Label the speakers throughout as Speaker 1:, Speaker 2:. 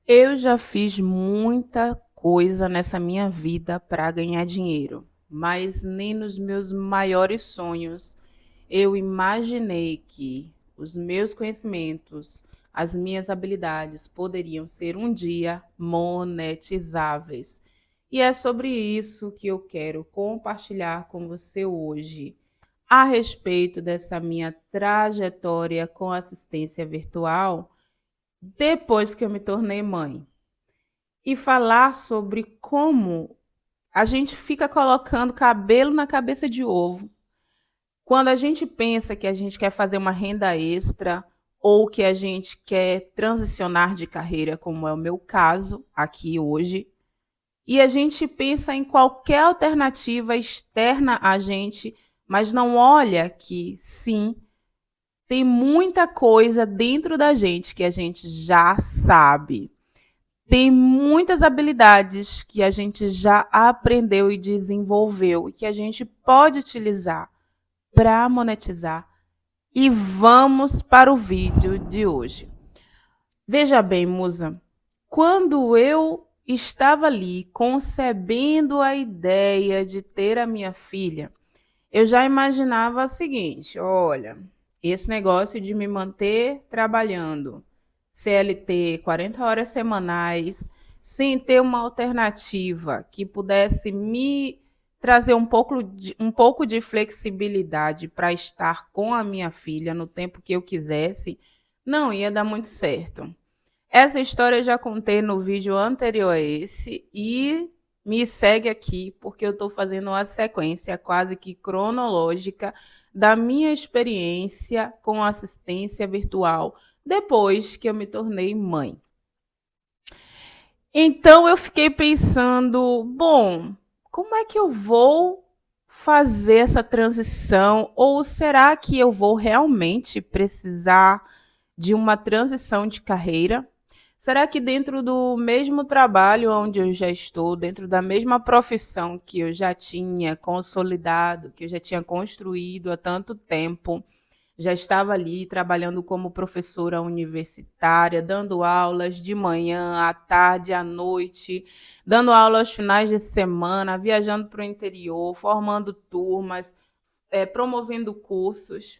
Speaker 1: Eu já fiz muita coisa nessa minha vida para ganhar dinheiro, mas nem nos meus maiores sonhos eu imaginei que os meus conhecimentos, as minhas habilidades poderiam ser um dia monetizáveis. E é sobre isso que eu quero compartilhar com você hoje, a respeito dessa minha trajetória com assistência virtual depois que eu me tornei mãe e falar sobre como a gente fica colocando cabelo na cabeça de ovo. Quando a gente pensa que a gente quer fazer uma renda extra ou que a gente quer transicionar de carreira, como é o meu caso aqui hoje, e a gente pensa em qualquer alternativa externa a gente, mas não olha que sim, tem muita coisa dentro da gente que a gente já sabe. Tem muitas habilidades que a gente já aprendeu e desenvolveu e que a gente pode utilizar para monetizar. E vamos para o vídeo de hoje. Veja bem, Musa, quando eu estava ali concebendo a ideia de ter a minha filha, eu já imaginava o seguinte: olha, esse negócio de me manter trabalhando CLT, 40 horas semanais, sem ter uma alternativa que pudesse me trazer um pouco de flexibilidade para estar com a minha filha no tempo que eu quisesse, não ia dar muito certo. Essa história eu já contei no vídeo anterior a esse e me segue aqui porque eu estou fazendo uma sequência quase que cronológica da minha experiência com assistência virtual depois que eu me tornei mãe. Então eu fiquei pensando, bom, como é que eu vou fazer essa transição? Ou será que eu vou realmente precisar de uma transição de carreira? Será que dentro do mesmo trabalho onde eu já estou, dentro da mesma profissão que eu já tinha consolidado, que eu já tinha construído há tanto tempo, já estava ali trabalhando como professora universitária, dando aulas de manhã, à tarde, à noite, dando aulas aos finais de semana, viajando para o interior, formando turmas, promovendo cursos.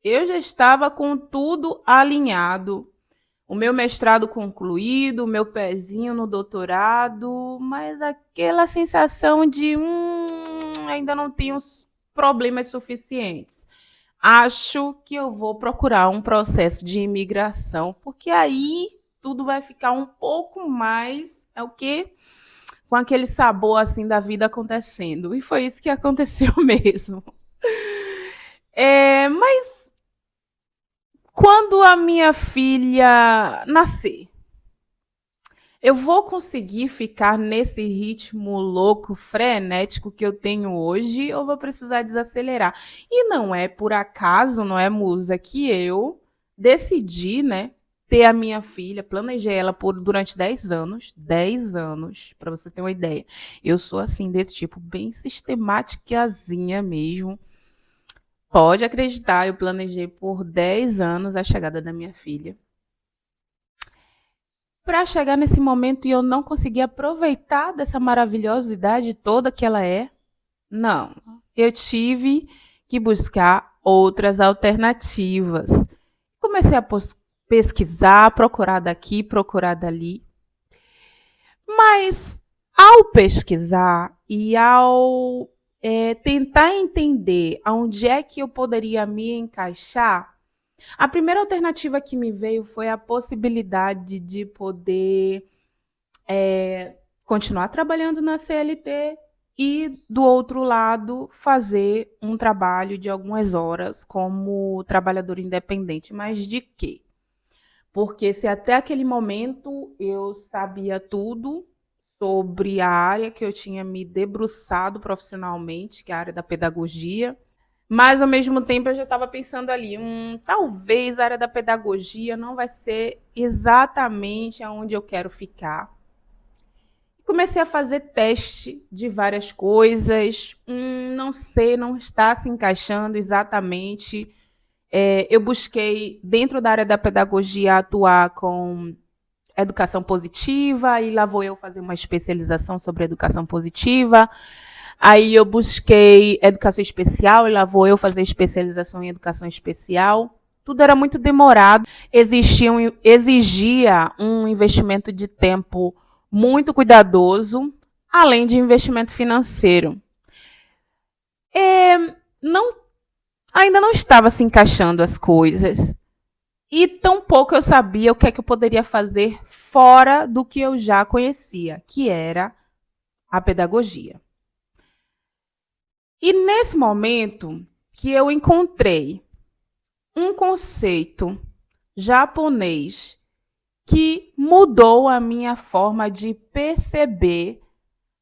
Speaker 1: Eu já estava com tudo alinhado, o meu mestrado concluído, o meu pezinho no doutorado, mas aquela sensação de ainda não tenho os problemas suficientes. Acho que eu vou procurar um processo de imigração, porque aí tudo vai ficar um pouco mais, é o quê? Com aquele sabor assim da vida acontecendo. E foi isso que aconteceu mesmo. Mas quando a minha filha nascer, eu vou conseguir ficar nesse ritmo louco, frenético que eu tenho hoje ou vou precisar desacelerar? E não é por acaso, não é, Musa, que eu decidi, né, ter a minha filha, planejei ela durante 10 anos, 10 anos, para você ter uma ideia. Eu sou assim, desse tipo, bem sistematicazinha mesmo. Pode acreditar, eu planejei por 10 anos a chegada da minha filha para chegar nesse momento e eu não conseguir aproveitar dessa maravilhosidade toda que ela é? Não. Eu tive que buscar outras alternativas. Comecei a pesquisar, procurar daqui, procurar dali. Mas ao pesquisar e ao tentar entender aonde é que eu poderia me encaixar, a primeira alternativa que me veio foi a possibilidade de poder continuar trabalhando na CLT e, do outro lado, fazer um trabalho de algumas horas como trabalhador independente. Mas de quê? Porque se até aquele momento eu sabia tudo sobre a área que eu tinha me debruçado profissionalmente, que é a área da pedagogia, mas, ao mesmo tempo, eu já estava pensando ali, talvez a área da pedagogia não vai ser exatamente aonde eu quero ficar. Comecei a fazer teste de várias coisas, não sei, não está se encaixando exatamente. Eu busquei, dentro da área da pedagogia, atuar com educação positiva, e lá vou eu fazer uma especialização sobre educação positiva. Aí eu busquei educação especial, e lá vou eu fazer especialização em educação especial. Tudo era muito demorado, exigia um investimento de tempo muito cuidadoso, além de investimento financeiro. Não, ainda não estava se encaixando as coisas. E tampouco eu sabia o que é que eu poderia fazer fora do que eu já conhecia, que era a pedagogia. E nesse momento que eu encontrei um conceito japonês que mudou a minha forma de perceber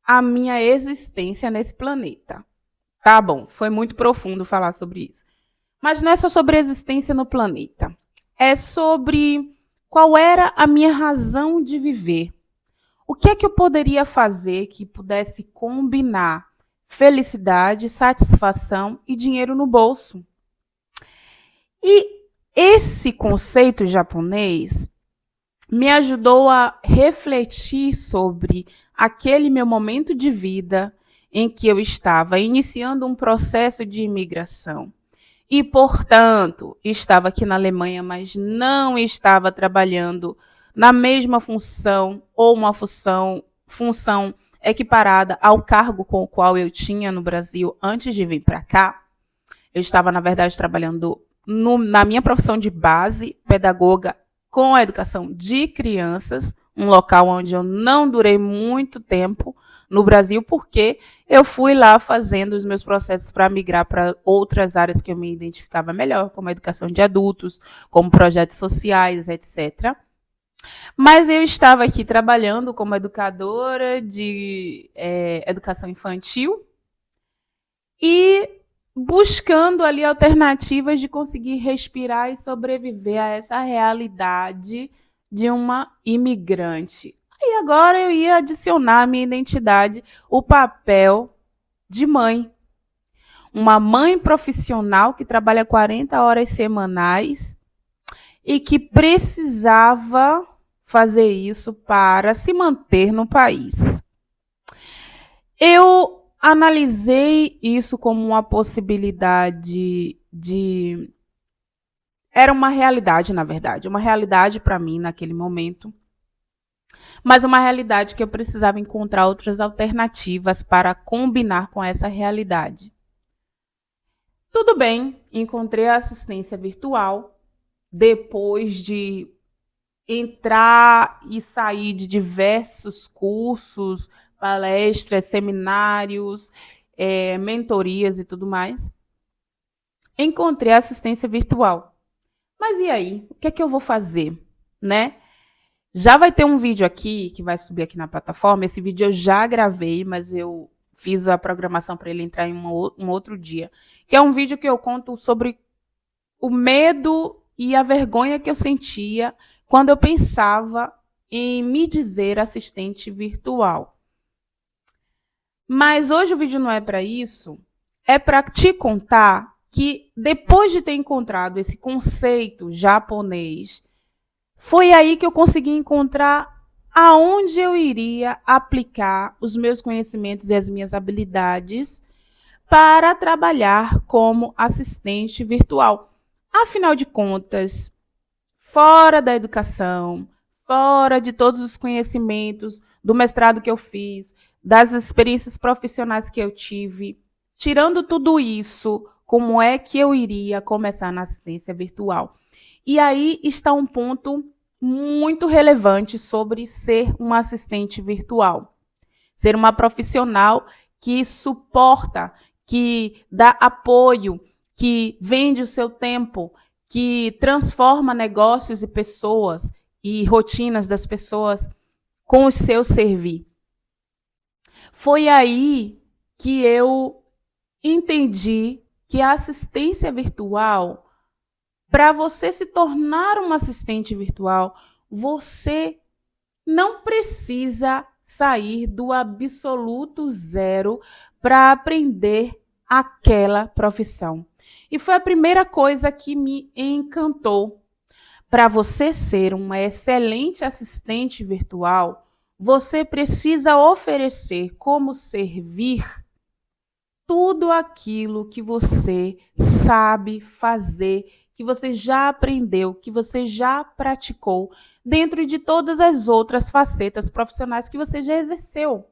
Speaker 1: a minha existência nesse planeta. Tá bom, foi muito profundo falar sobre isso. Mas não é só sobre a existência no planeta. É sobre qual era a minha razão de viver. O que é que eu poderia fazer que pudesse combinar felicidade, satisfação e dinheiro no bolso? E esse conceito japonês me ajudou a refletir sobre aquele meu momento de vida em que eu estava iniciando um processo de imigração. E, portanto, estava aqui na Alemanha, mas não estava trabalhando na mesma função ou uma função equiparada ao cargo com o qual eu tinha no Brasil antes de vir para cá. Eu estava, na verdade, trabalhando na minha profissão de base, pedagoga, com a educação de crianças, um local onde eu não durei muito tempo no Brasil, porque eu fui lá fazendo os meus processos para migrar para outras áreas que eu me identificava melhor, como a educação de adultos, como projetos sociais, etc. Mas eu estava aqui trabalhando como educadora de educação infantil e buscando ali alternativas de conseguir respirar e sobreviver a essa realidade de uma imigrante. E agora eu ia adicionar à minha identidade o papel de mãe. Uma mãe profissional que trabalha 40 horas semanais e que precisava fazer isso para se manter no país. Eu analisei isso como uma possibilidade de... Era uma realidade, na verdade. Uma realidade para mim naquele momento. Mas uma realidade que eu precisava encontrar outras alternativas para combinar com essa realidade. Tudo bem, encontrei a assistência virtual. Depois de entrar e sair de diversos cursos, palestras, seminários, mentorias e tudo mais, encontrei a assistência virtual. Mas e aí? O que é que eu vou fazer? Né? Já vai ter um vídeo aqui, que vai subir aqui na plataforma. Esse vídeo eu já gravei, mas eu fiz a programação para ele entrar em um outro dia. Que é um vídeo que eu conto sobre o medo e a vergonha que eu sentia quando eu pensava em me dizer assistente virtual. Mas hoje o vídeo não é para isso, é para te contar que depois de ter encontrado esse conceito japonês, foi aí que eu consegui encontrar aonde eu iria aplicar os meus conhecimentos e as minhas habilidades para trabalhar como assistente virtual. Afinal de contas, fora da educação, fora de todos os conhecimentos do mestrado que eu fiz, das experiências profissionais que eu tive, tirando tudo isso, como é que eu iria começar na assistência virtual? E aí está um ponto muito relevante sobre ser uma assistente virtual. Ser uma profissional que suporta, que dá apoio, que vende o seu tempo, que transforma negócios e pessoas e rotinas das pessoas com o seu servir. Foi aí que eu entendi que a assistência virtual, para você se tornar uma assistente virtual, você não precisa sair do absoluto zero para aprender aquela profissão. E foi a primeira coisa que me encantou. Para você ser uma excelente assistente virtual, você precisa oferecer como servir tudo aquilo que você sabe fazer, que você já aprendeu, que você já praticou, dentro de todas as outras facetas profissionais que você já exerceu.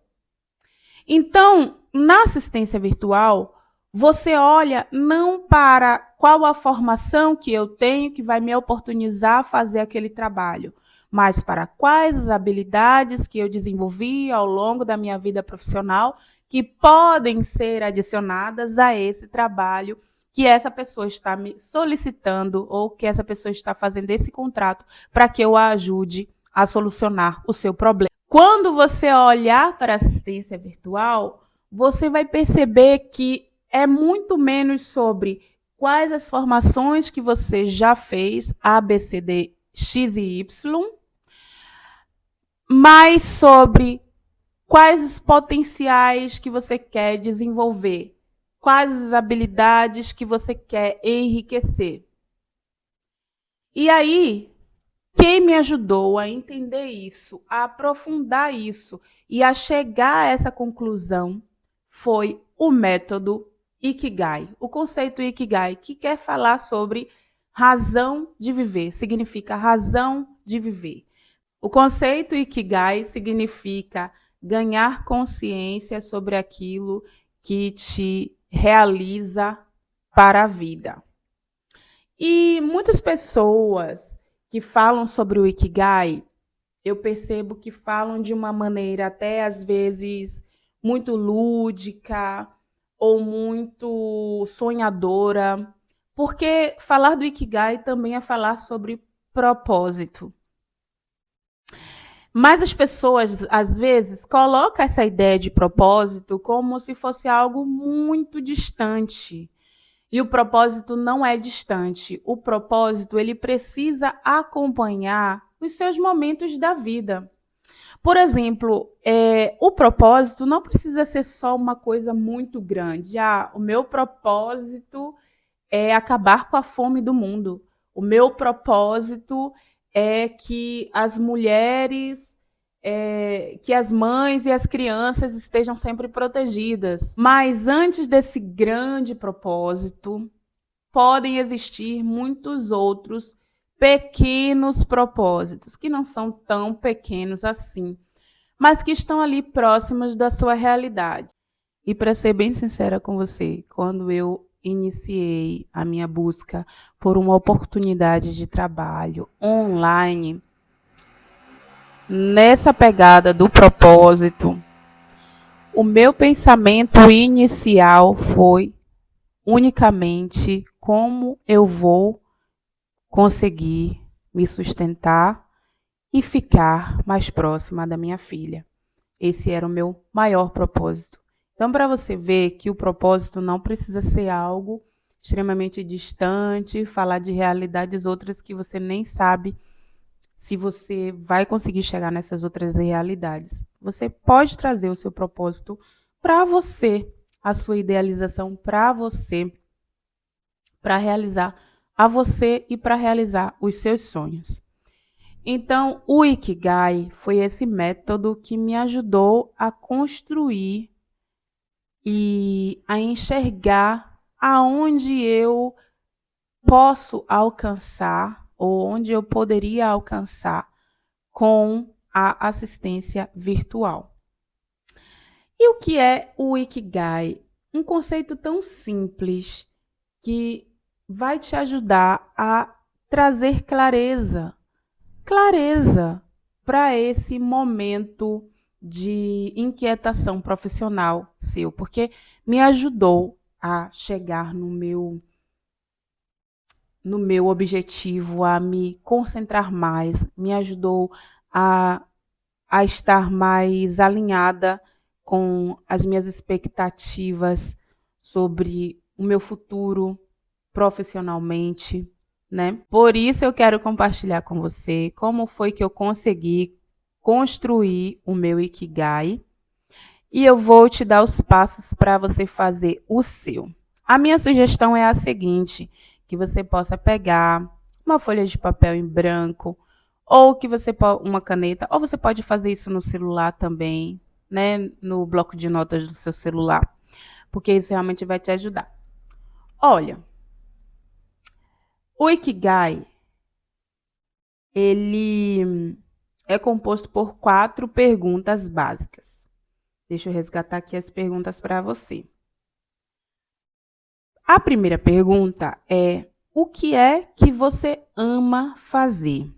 Speaker 1: Então, na assistência virtual, você olha não para qual a formação que eu tenho que vai me oportunizar fazer aquele trabalho, mas para quais as habilidades que eu desenvolvi ao longo da minha vida profissional que podem ser adicionadas a esse trabalho que essa pessoa está me solicitando ou que essa pessoa está fazendo esse contrato para que eu a ajude a solucionar o seu problema. Quando você olhar para a assistência virtual, você vai perceber que é muito menos sobre quais as formações que você já fez, A, B, C, D, X e Y, mais sobre quais os potenciais que você quer desenvolver, quais as habilidades que você quer enriquecer. E aí, quem me ajudou a entender isso, a aprofundar isso e a chegar a essa conclusão foi o método Ikigai, o conceito Ikigai, que quer falar sobre razão de viver, significa razão de viver. O conceito Ikigai significa ganhar consciência sobre aquilo que te realiza para a vida. E muitas pessoas que falam sobre o Ikigai, eu percebo que falam de uma maneira até às vezes muito lúdica ou muito sonhadora, porque falar do Ikigai também é falar sobre propósito. Mas as pessoas, às vezes, colocam essa ideia de propósito como se fosse algo muito distante. E o propósito não é distante. O propósito, ele precisa acompanhar os seus momentos da vida. Por exemplo, o propósito não precisa ser só uma coisa muito grande. O meu propósito é acabar com a fome do mundo. O meu propósito é que as mulheres, que as mães e as crianças estejam sempre protegidas. Mas antes desse grande propósito, podem existir muitos outros pequenos propósitos, que não são tão pequenos assim, mas que estão ali próximos da sua realidade. E para ser bem sincera com você, quando eu iniciei a minha busca por uma oportunidade de trabalho online, nessa pegada do propósito, o meu pensamento inicial foi unicamente como eu vou conseguir me sustentar e ficar mais próxima da minha filha. Esse era o meu maior propósito. Então, para você ver que o propósito não precisa ser algo extremamente distante, falar de realidades outras que você nem sabe se você vai conseguir chegar nessas outras realidades. Você pode trazer o seu propósito para você, a sua idealização para você, para realizar a você e para realizar os seus sonhos. Então, o Ikigai foi esse método que me ajudou a construir e a enxergar aonde eu posso alcançar ou onde eu poderia alcançar com a assistência virtual. E o que é o Ikigai? Um conceito tão simples que vai te ajudar a trazer clareza para esse momento de inquietação profissional seu, porque me ajudou a chegar no meu objetivo, a me concentrar mais, me ajudou a estar mais alinhada com as minhas expectativas sobre o meu futuro profissionalmente, né? Por isso eu quero compartilhar com você como foi que eu consegui construir o meu Ikigai e eu vou te dar os passos para você fazer o seu. A minha sugestão é a seguinte, que você possa pegar uma folha de papel em branco, ou que você uma caneta, ou você pode fazer isso no celular também, né, no bloco de notas do seu celular, porque isso realmente vai te ajudar. Olha, o Ikigai, ele é composto por 4 perguntas básicas. Deixa eu resgatar aqui as perguntas para você. A primeira pergunta é: o que é que você ama fazer?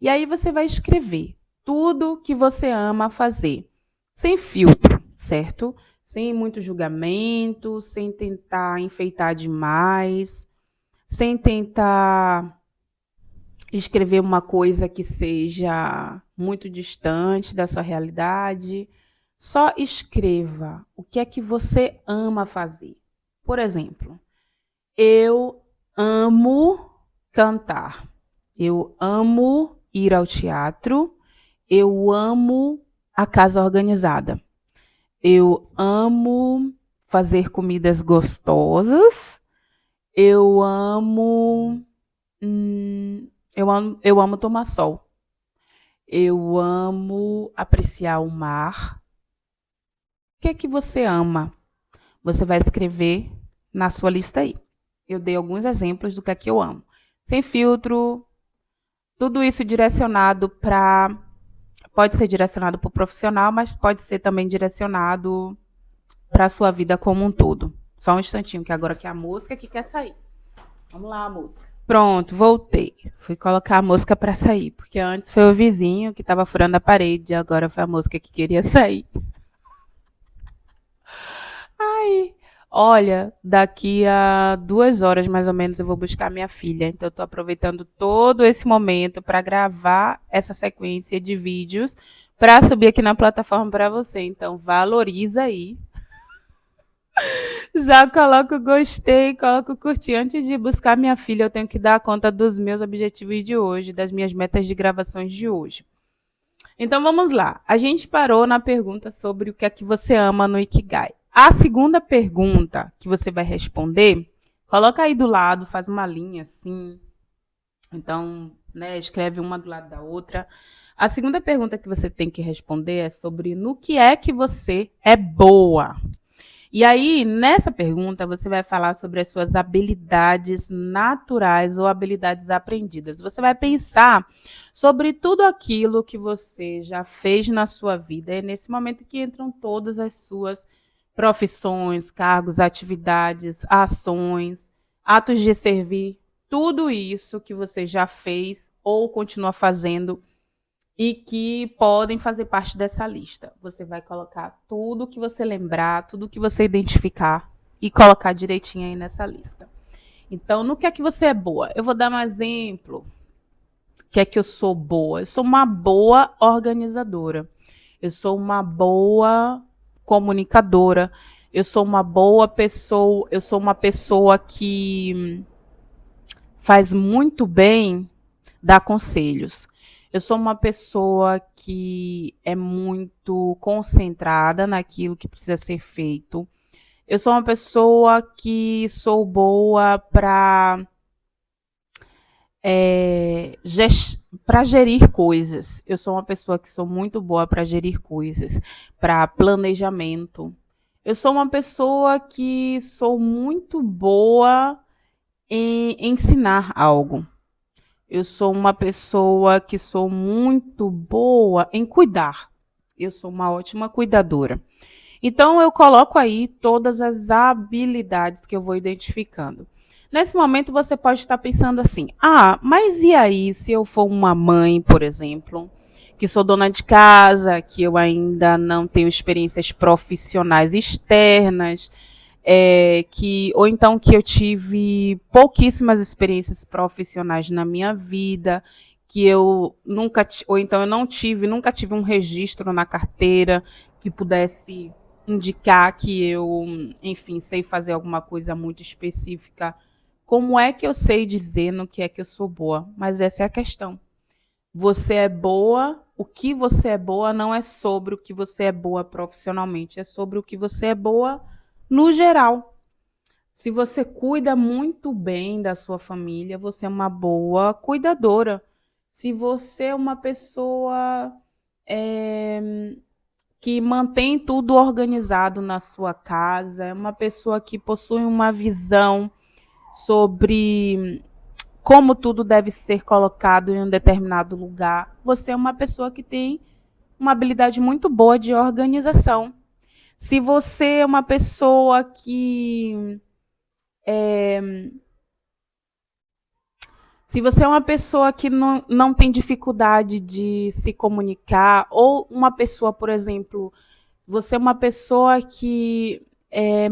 Speaker 1: E aí você vai escrever tudo que você ama fazer, sem filtro, certo? Sem muito julgamento, sem tentar enfeitar demais, sem tentar escrever uma coisa que seja muito distante da sua realidade. Só escreva o que é que você ama fazer. Por exemplo, eu amo cantar. Eu amo ir ao teatro. Eu amo a casa organizada. Eu amo fazer comidas gostosas. Eu amo. Eu amo tomar sol. Eu amo apreciar o mar. O que é que você ama? Você vai escrever na sua lista aí. Eu dei alguns exemplos do que é que eu amo. Sem filtro, tudo isso direcionado para. Pode ser direcionado para o profissional, mas pode ser também direcionado para a sua vida como um todo. Só um instantinho, que agora que é a música que quer sair. Vamos lá, a música. Pronto, voltei. Fui colocar a mosca para sair, porque antes foi o vizinho que estava furando a parede, agora foi a mosca que queria sair. Ai, olha, daqui a 2 horas mais ou menos eu vou buscar minha filha, então eu estou aproveitando todo esse momento para gravar essa sequência de vídeos para subir aqui na plataforma para você. Então valoriza aí. Já coloca o gostei, coloca o curtir. Antes de buscar minha filha, eu tenho que dar conta dos meus objetivos de hoje, das minhas metas de gravações de hoje. Então vamos lá. A gente parou na pergunta sobre o que é que você ama no Ikigai. A segunda pergunta que você vai responder, coloca aí do lado, faz uma linha assim. Então, né, escreve uma do lado da outra. A segunda pergunta que você tem que responder é sobre no que é que você é boa. E aí, nessa pergunta, você vai falar sobre as suas habilidades naturais ou habilidades aprendidas. Você vai pensar sobre tudo aquilo que você já fez na sua vida. É nesse momento que entram todas as suas profissões, cargos, atividades, ações, atos de servir, tudo isso que você já fez ou continua fazendo e que podem fazer parte dessa lista. Você vai colocar tudo que você lembrar, tudo que você identificar e colocar direitinho aí nessa lista. Então, no que é que você é boa? Eu vou dar um exemplo. O que é que eu sou boa? Eu sou uma boa organizadora. Eu sou uma boa comunicadora. Eu sou uma boa pessoa. Eu sou uma pessoa que faz muito bem dar conselhos. Eu sou uma pessoa que é muito concentrada naquilo que precisa ser feito. Eu sou uma pessoa que sou boa para gerir coisas. Eu sou uma pessoa que sou muito boa para gerir coisas, para planejamento. Eu sou uma pessoa que sou muito boa em ensinar algo. Eu sou uma pessoa que sou muito boa em cuidar. Eu sou uma ótima cuidadora. Então, eu coloco aí todas as habilidades que eu vou identificando. Nesse momento, você pode estar pensando assim: ah, mas e aí se eu for uma mãe, por exemplo, que sou dona de casa, que eu ainda não tenho experiências profissionais externas, ou então que eu tive pouquíssimas experiências profissionais na minha vida, que eu nunca, ou então eu não tive, nunca tive um registro na carteira que pudesse indicar que eu, enfim, sei fazer alguma coisa muito específica. Como é que eu sei dizer no que é que eu sou boa? Mas essa é a questão. Você é boa, o que você é boa não é sobre o que você é boa profissionalmente, é sobre o que você é boa no geral. Se você cuida muito bem da sua família, você é uma boa cuidadora. Se você é uma pessoa que mantém tudo organizado na sua casa, é uma pessoa que possui uma visão sobre como tudo deve ser colocado em um determinado lugar, você é uma pessoa que tem uma habilidade muito boa de organização. Se você é uma pessoa que Se você é uma pessoa que não tem dificuldade de se comunicar, ou uma pessoa, por exemplo, você é uma pessoa que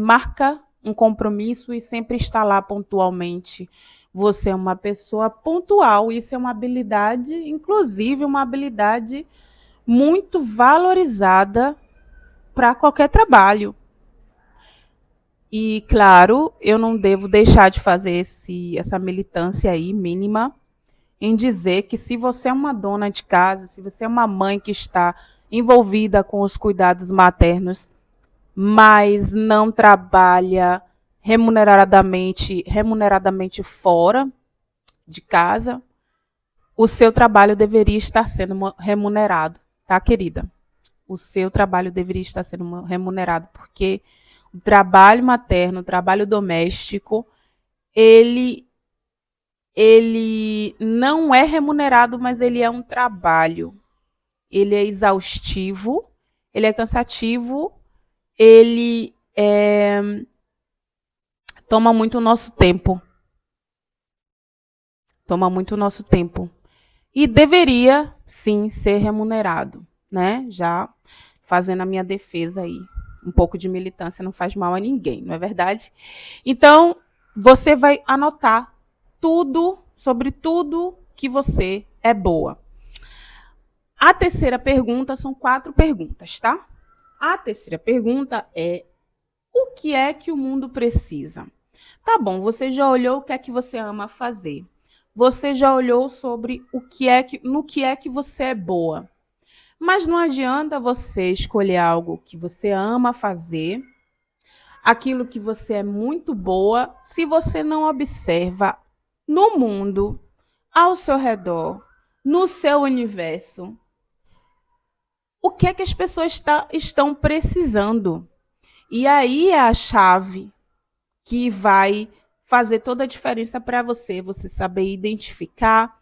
Speaker 1: marca um compromisso e sempre está lá pontualmente. Você é uma pessoa pontual, isso é uma habilidade, inclusive uma habilidade muito valorizada para qualquer trabalho. E, claro, eu não devo deixar de fazer essa militância aí mínima em dizer que se você é uma dona de casa, se você é uma mãe que está envolvida com os cuidados maternos, mas não trabalha remuneradamente fora de casa, o seu trabalho deveria estar sendo remunerado, tá, querida? O seu trabalho deveria estar sendo remunerado, porque o trabalho materno, o trabalho doméstico, ele não é remunerado, mas ele é um trabalho. Ele é exaustivo, ele é cansativo, ele toma muito o nosso tempo. Toma muito o nosso tempo. E deveria, sim, ser remunerado, né? Já fazendo a minha defesa aí. Um pouco de militância não faz mal a ninguém, não é verdade? Então, você vai anotar tudo, sobre tudo que você é boa. A terceira pergunta, são 4 perguntas, tá? A terceira pergunta é: o que é que o mundo precisa? Tá bom, você já olhou o que é que você ama fazer. Você já olhou sobre no que é que você é boa. Mas não adianta você escolher algo que você ama fazer, aquilo que você é muito boa, se você não observa no mundo, ao seu redor, no seu universo, o que é que as pessoas estão precisando. E aí é a chave que vai fazer toda a diferença para você, você saber identificar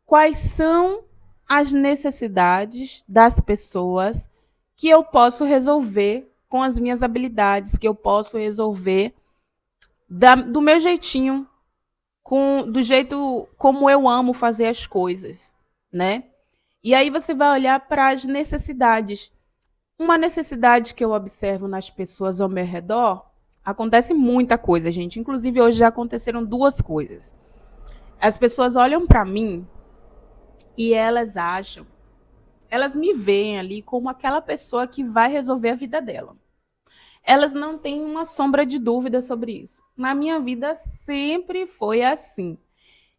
Speaker 1: quais são as necessidades das pessoas que eu posso resolver com as minhas habilidades, que eu posso resolver do meu jeitinho, do jeito como eu amo fazer as coisas, né? E aí você vai olhar para as necessidades. Uma necessidade que eu observo nas pessoas ao meu redor, acontece muita coisa, gente. Inclusive, hoje já aconteceram 2 coisas. As pessoas olham para mim e elas me veem ali como aquela pessoa que vai resolver a vida dela. Elas não têm uma sombra de dúvida sobre isso. Na minha vida sempre foi assim.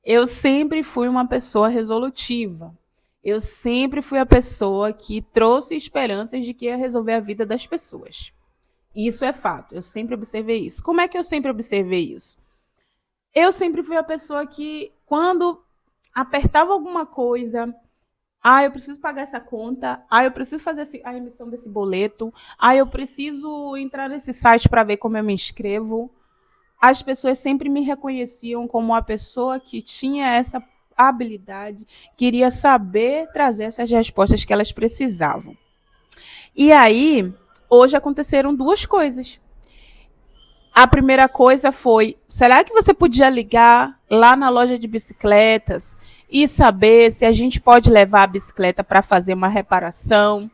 Speaker 1: Eu sempre fui uma pessoa resolutiva. Eu sempre fui a pessoa que trouxe esperanças de que ia resolver a vida das pessoas. Isso é fato, eu sempre observei isso. Como é que eu sempre observei isso? Eu sempre fui a pessoa que, quando apertava alguma coisa, eu preciso pagar essa conta, eu preciso fazer a emissão desse boleto, eu preciso entrar nesse site para ver como eu me inscrevo. As pessoas sempre me reconheciam como a pessoa que tinha essa habilidade, queria saber trazer essas respostas que elas precisavam. E aí, hoje aconteceram 2 coisas. A primeira coisa foi: será que você podia ligar lá na loja de bicicletas e saber se a gente pode levar a bicicleta para fazer uma reparação?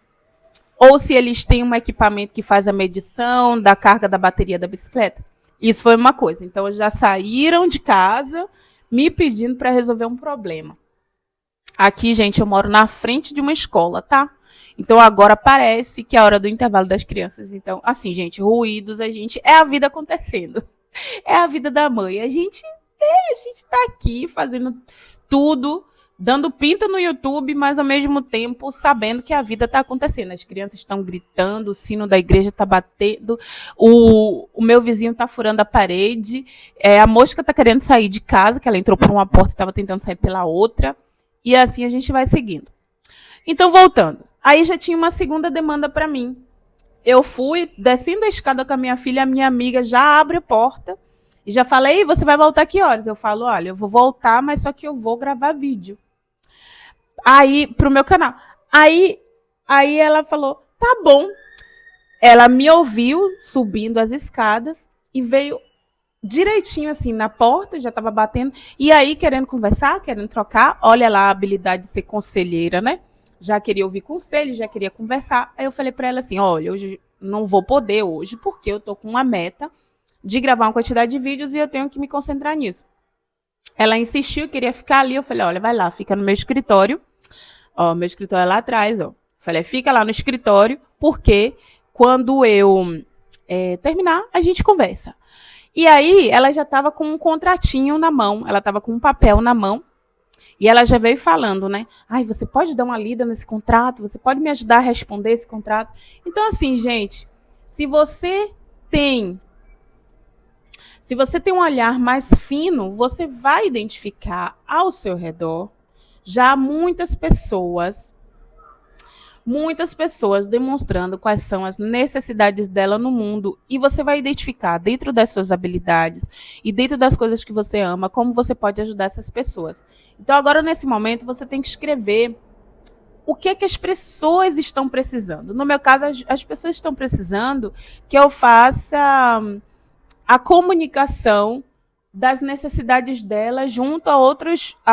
Speaker 1: Ou se eles têm um equipamento que faz a medição da carga da bateria da bicicleta? Isso foi uma coisa. Então, já saíram de casa me pedindo para resolver um problema. Aqui, gente, eu moro na frente de uma escola, tá? Então, agora parece que é a hora do intervalo das crianças. Então, assim, gente, ruídos, é a vida acontecendo. É a vida da mãe. A gente tá aqui fazendo tudo dando pinta no YouTube, mas ao mesmo tempo sabendo que a vida está acontecendo. As crianças estão gritando, o sino da igreja está batendo, o meu vizinho está furando a parede, a mosca está querendo sair de casa, que ela entrou por uma porta e estava tentando sair pela outra, e assim a gente vai seguindo. Então, voltando. Aí já tinha uma segunda demanda para mim. Eu fui descendo a escada com a minha amiga já abre a porta, e já falei, você vai voltar que horas? Eu falo, olha, eu vou voltar, mas só que eu vou gravar vídeo. Aí, pro meu canal. Aí ela falou, tá bom. Ela me ouviu subindo as escadas e veio direitinho assim na porta, já estava batendo. E aí, querendo conversar, querendo trocar. Olha lá a habilidade de ser conselheira, né? Já queria ouvir conselho, já queria conversar. Aí eu falei para ela assim, olha, hoje não vou poder hoje, porque eu tô com uma meta de gravar uma quantidade de vídeos e eu tenho que me concentrar nisso. Ela insistiu, queria ficar ali. Eu falei, olha, vai lá, fica no meu escritório. Ó, meu escritório é lá atrás, ó. Falei, fica lá no escritório, porque quando eu terminar, a gente conversa. E aí, ela já estava com um contratinho na mão, ela estava com um papel na mão, e ela já veio falando, né? Ai, você pode dar uma lida nesse contrato? Você pode me ajudar a responder esse contrato? Então, assim, gente, se você tem um olhar mais fino, você vai identificar ao seu redor já muitas pessoas demonstrando quais são as necessidades dela no mundo, e você vai identificar dentro das suas habilidades e dentro das coisas que você ama, como você pode ajudar essas pessoas. Então agora, nesse momento, você tem que escrever o que é que as pessoas estão precisando. No meu caso, as pessoas estão precisando que eu faça a comunicação das necessidades delas junto a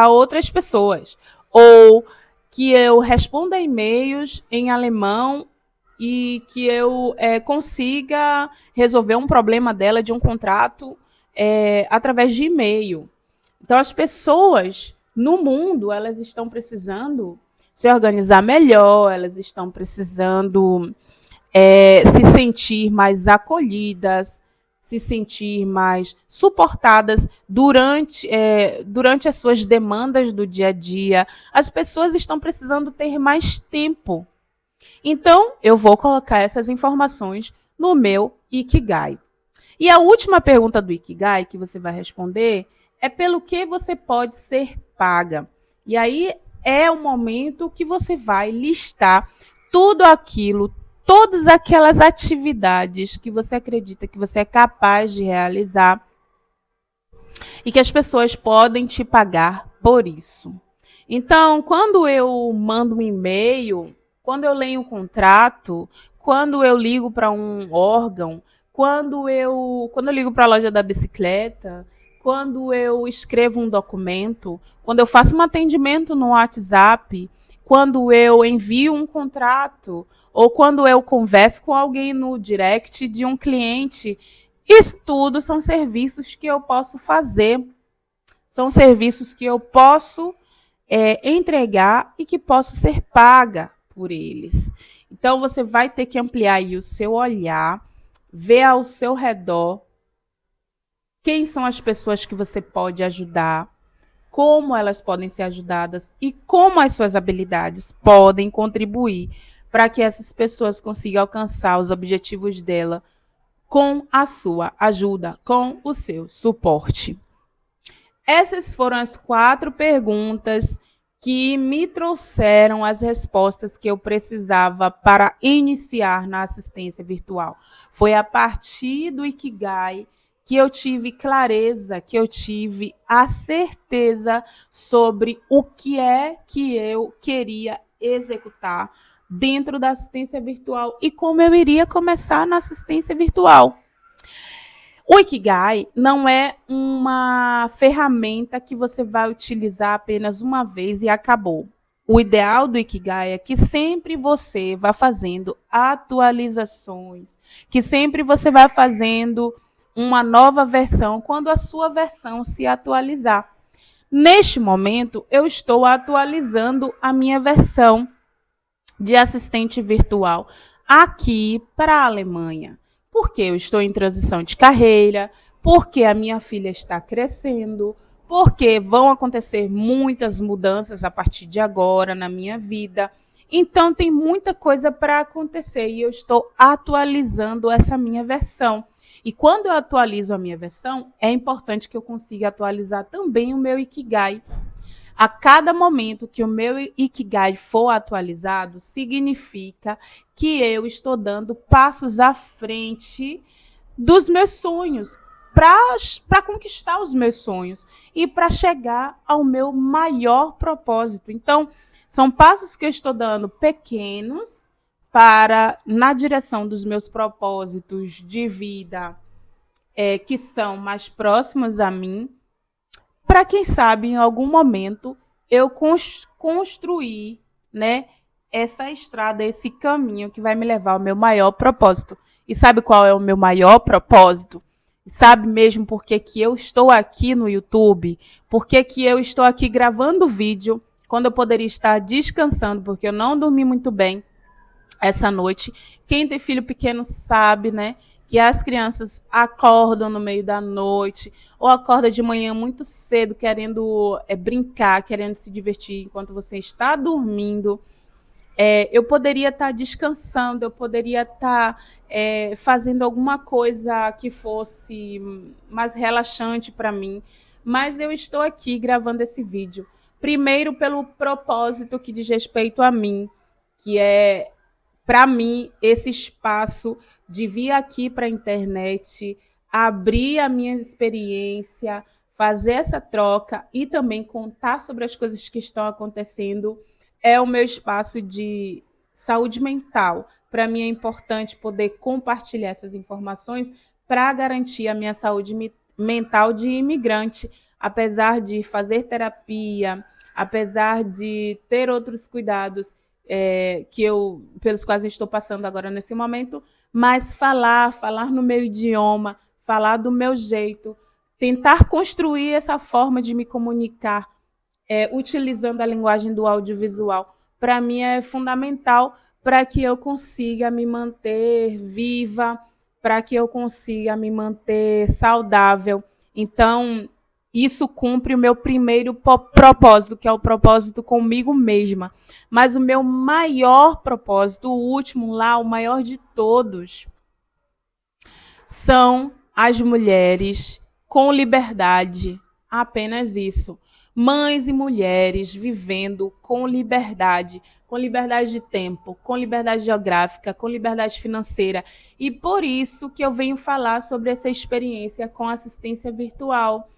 Speaker 1: outras pessoas. Ou que eu responda e-mails em alemão e que eu consiga resolver um problema dela de um contrato através de e-mail. Então, as pessoas no mundo, elas estão precisando se organizar melhor, elas estão precisando se sentir mais acolhidas, se sentir mais suportadas durante as suas demandas do dia a dia. As pessoas estão precisando ter mais tempo. Então, eu vou colocar essas informações no meu Ikigai. E a última pergunta do Ikigai que você vai responder é pelo que você pode ser paga. E aí é o momento que você vai listar tudo aquilo, todas aquelas atividades que você acredita que você é capaz de realizar e que as pessoas podem te pagar por isso. Então, quando eu mando um e-mail, quando eu leio um contrato, quando eu ligo para um órgão, quando eu ligo para a loja da bicicleta, quando eu escrevo um documento, quando eu faço um atendimento no WhatsApp, quando eu envio um contrato, ou quando eu converso com alguém no direct de um cliente, isso tudo são serviços que eu posso fazer, são serviços que eu posso entregar e que posso ser paga por eles. Então, você vai ter que ampliar aí o seu olhar, ver ao seu redor quem são as pessoas que você pode ajudar, como elas podem ser ajudadas e como as suas habilidades podem contribuir para que essas pessoas consigam alcançar os objetivos dela com a sua ajuda, com o seu suporte. Essas foram as 4 perguntas que me trouxeram as respostas que eu precisava para iniciar na assistência virtual. Foi a partir do Ikigai que eu tive clareza, que eu tive a certeza sobre o que é que eu queria executar dentro da assistência virtual e como eu iria começar na assistência virtual. O Ikigai não é uma ferramenta que você vai utilizar apenas uma vez e acabou. O ideal do Ikigai é que sempre você vá fazendo atualizações, que sempre você vá fazendo uma nova versão quando a sua versão se atualizar. Neste momento, eu estou atualizando a minha versão de assistente virtual aqui para a Alemanha. Porque eu estou em transição de carreira, porque a minha filha está crescendo, porque vão acontecer muitas mudanças a partir de agora na minha vida. Então, tem muita coisa para acontecer e eu estou atualizando essa minha versão. E quando eu atualizo a minha versão, é importante que eu consiga atualizar também o meu Ikigai. A cada momento que o meu Ikigai for atualizado, significa que eu estou dando passos à frente dos meus sonhos, para conquistar os meus sonhos e para chegar ao meu maior propósito. Então, são passos que eu estou dando pequenos na direção dos meus propósitos de vida, que são mais próximos a mim, para quem sabe em algum momento eu construir, né, essa estrada, esse caminho que vai me levar ao meu maior propósito. E sabe qual é o meu maior propósito? Sabe mesmo por que eu estou aqui no YouTube? Por que eu estou aqui gravando vídeo quando eu poderia estar descansando, porque eu não dormi muito bem essa noite. Quem tem filho pequeno sabe, né, que as crianças acordam no meio da noite ou acordam de manhã muito cedo querendo brincar, querendo se divertir enquanto você está dormindo. Eu poderia estar descansando, eu poderia estar fazendo alguma coisa que fosse mais relaxante para mim, mas eu estou aqui gravando esse vídeo. Primeiro, pelo propósito que diz respeito a mim, que é, para mim, esse espaço de vir aqui para a internet, abrir a minha experiência, fazer essa troca e também contar sobre as coisas que estão acontecendo, é o meu espaço de saúde mental. Para mim é importante poder compartilhar essas informações para garantir a minha saúde mental de imigrante, apesar de fazer terapia, apesar de ter outros cuidados pelos quais eu estou passando agora nesse momento, mas falar no meu idioma, falar do meu jeito, tentar construir essa forma de me comunicar, utilizando a linguagem do audiovisual, para mim é fundamental para que eu consiga me manter viva, para que eu consiga me manter saudável. Então, isso cumpre o meu primeiro propósito, que é o propósito comigo mesma. Mas o meu maior propósito, o último lá, o maior de todos, são as mulheres com liberdade. Apenas isso. Mães e mulheres vivendo com liberdade de tempo, com liberdade geográfica, com liberdade financeira. E por isso que eu venho falar sobre essa experiência com assistência virtual.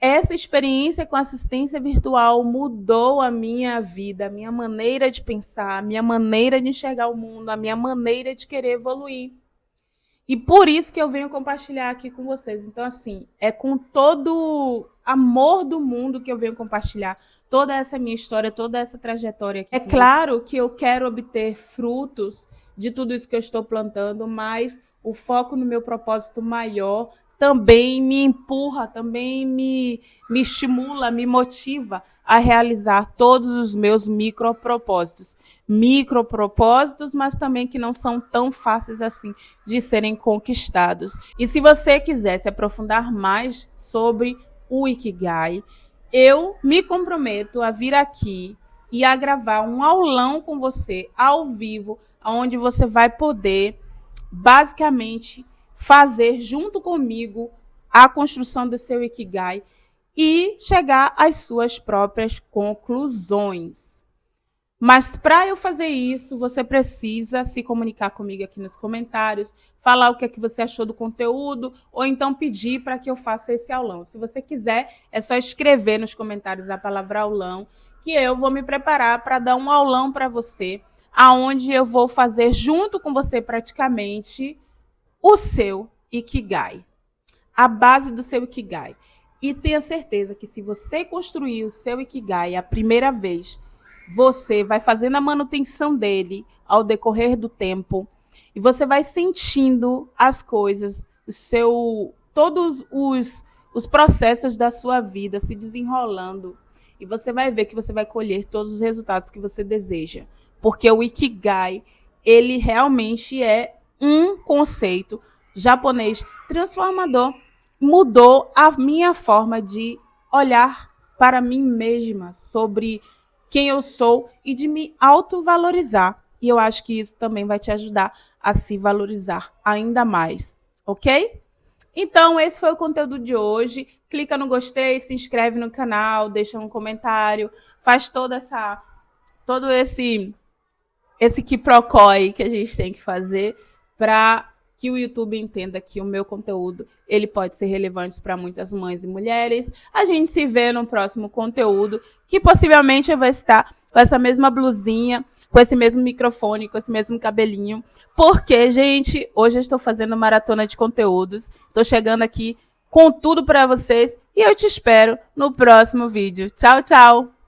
Speaker 1: Essa experiência com assistência virtual mudou a minha vida, a minha maneira de pensar, a minha maneira de enxergar o mundo, a minha maneira de querer evoluir. E por isso que eu venho compartilhar aqui com vocês. Então, assim, é com todo amor do mundo que eu venho compartilhar toda essa minha história, toda essa trajetória aqui. É claro que eu quero obter frutos de tudo isso que eu estou plantando, mas o foco no meu propósito maior também me empurra, também me estimula, me motiva a realizar todos os meus micropropósitos. Micropropósitos, mas também que não são tão fáceis assim de serem conquistados. E se você quiser se aprofundar mais sobre o Ikigai, eu me comprometo a vir aqui e a gravar um aulão com você, ao vivo, onde você vai poder, basicamente, fazer junto comigo a construção do seu Ikigai e chegar às suas próprias conclusões. Mas para eu fazer isso, você precisa se comunicar comigo aqui nos comentários, falar o que é que você achou do conteúdo, ou então pedir para que eu faça esse aulão. Se você quiser, é só escrever nos comentários a palavra aulão, que eu vou me preparar para dar um aulão para você, aonde eu vou fazer junto com você praticamente o seu Ikigai, a base do seu Ikigai. E tenha certeza que se você construir o seu Ikigai a primeira vez, você vai fazendo a manutenção dele ao decorrer do tempo e você vai sentindo as coisas, todos os processos da sua vida se desenrolando e você vai ver que você vai colher todos os resultados que você deseja. Porque o Ikigai, ele realmente é um conceito japonês transformador, mudou a minha forma de olhar para mim mesma, sobre quem eu sou e de me autovalorizar. E eu acho que isso também vai te ajudar a se valorizar ainda mais, ok? Então, esse foi o conteúdo de hoje. Clica no gostei, se inscreve no canal, deixa um comentário, faz todo esse quiprocói que a gente tem que fazer para que o YouTube entenda que o meu conteúdo ele pode ser relevante para muitas mães e mulheres. A gente se vê no próximo conteúdo, que possivelmente eu vou estar com essa mesma blusinha, com esse mesmo microfone, com esse mesmo cabelinho. Porque, gente, hoje eu estou fazendo maratona de conteúdos. Estou chegando aqui com tudo para vocês e eu te espero no próximo vídeo. Tchau, tchau!